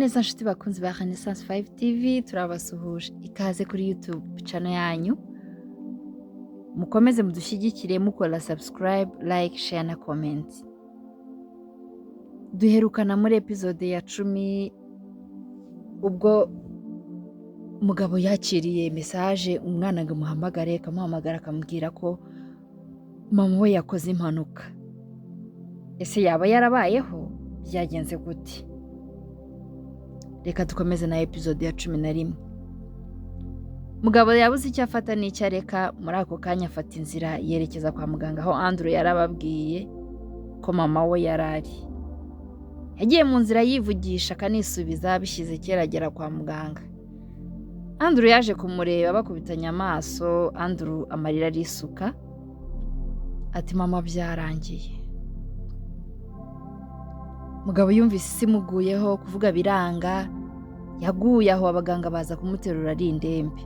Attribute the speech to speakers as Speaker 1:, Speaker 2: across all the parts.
Speaker 1: neza nshuti bakunzi ba Renaissance 5 TV turabasuhuje ikaze kuri YouTube channel yanyu mukomeze mudushyigikire mukora subscribe like share na comment duherukana muri episode ya 10 ubwo mugabo yakiriye message umwana ngo muhamagare kamuhamagara akamubwira ko mama we yakoze impanuka ese yaba yarabayeho byagenze gute reka dukomeze na episode ya 11 mugabo yabuze icyo afata n'icyo areka muri ako kanya afata inzira yerekeza kwa muganga aho Andrew yarababwiye ko mama we yarari yagiye mu nzira yivugisha kanisubiza bishyize kera agera kwa muganga Andrew yaje kumureba bakubitanya amaso Andrew amarira arisuka ati mama byarangiye mugabo yumvise isimuguyeho kuvuga biranga yaguye aho abaganga baza kumuterura ari indembe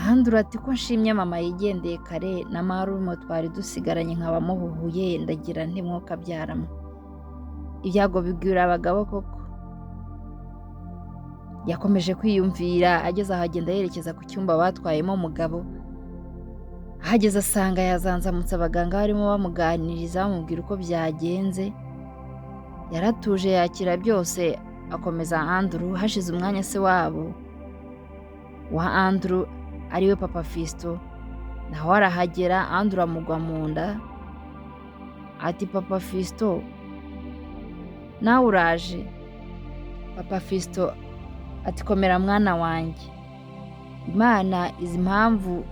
Speaker 1: Andrew ati ko nshimye mama yigendeye kare na marumo twari dusigaranye nkabamuhuhuye ndagira nti mwoka byaramo ibyago bigwira abagabo koko yakomeje kwiyumvira ageze aho agenda yerekeza ku cyumba batwayemo mugabo ahageze asanga yazanzamutse abaganga barimo bamuganiriza bamubwira uko byagenze yaratuje yakira byose akomeza Andrew hashize umwanya se wabo wa Andrew ariwe papa Fisto naho arahagera Andrew amugwa mu nda ati papa Fisto nawe uraje papa Fisto ati komera mwana wanjye Imana izi mpamvu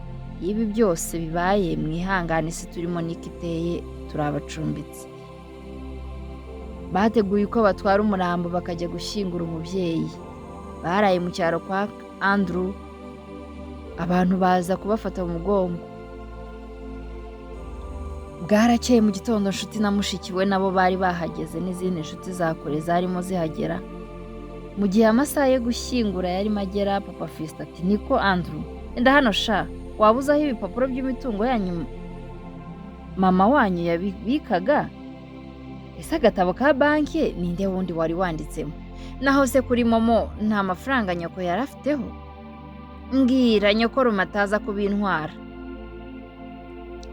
Speaker 1: ibi byose bibaye mwihangane si turimo nikiteye turabacumbitse bateguye uko batwara umurambo bakajya gushyingura umubyeyi baraye mu cyaro kwa Andrew abantu baza kubafata mu mugongo bwarakeye mu gitondo nshuti na mushikiwe nabo bari bahageze n'izindi nshuti zakore zarimo zihagera mu gihe amasaha yo gushyingura yari magera papa Fisto ati niko Andrew enda hano sha wabuzaho ibipapuro by'imitungo yanyu mama wanyu yabikaga ese agatabo ka banki ninde wundi wari wanditsemo naho se kuri momo nta mafaranga nyoko yari afiteho mbwira nyoko rumataza kubintwara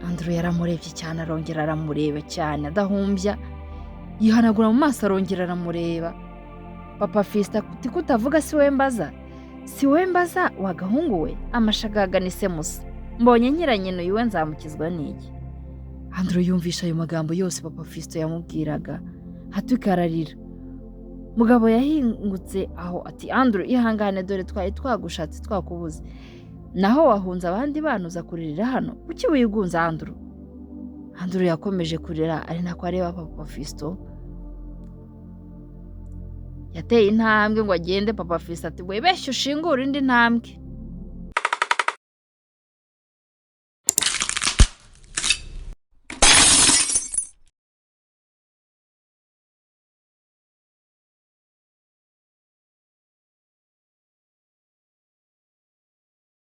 Speaker 1: Andrew yaramurebye cyane arongera aramureba cyane adahumbya yihanagura mu maso arongera aramureba papa Fisto ati kutavuga si we mbaza wagahungu we amashagaga ni se musa mbonye nyiranyino yiwe nzamukizwa n'iki Andrew yumvisha ayo magambo yose papa Fisto yamubwiraga hatukararira mugabo yahingutse aho ati Andrew ihangane dore twari twagushatse twakubuze naho wahunze abandi banuza kuririra hano kuki wigunze Andrew yakomeje kurira ari nako areba papa Fisto yateye intambwe ngo agende papa Fisto ati webeshye ushingura indi ntambwe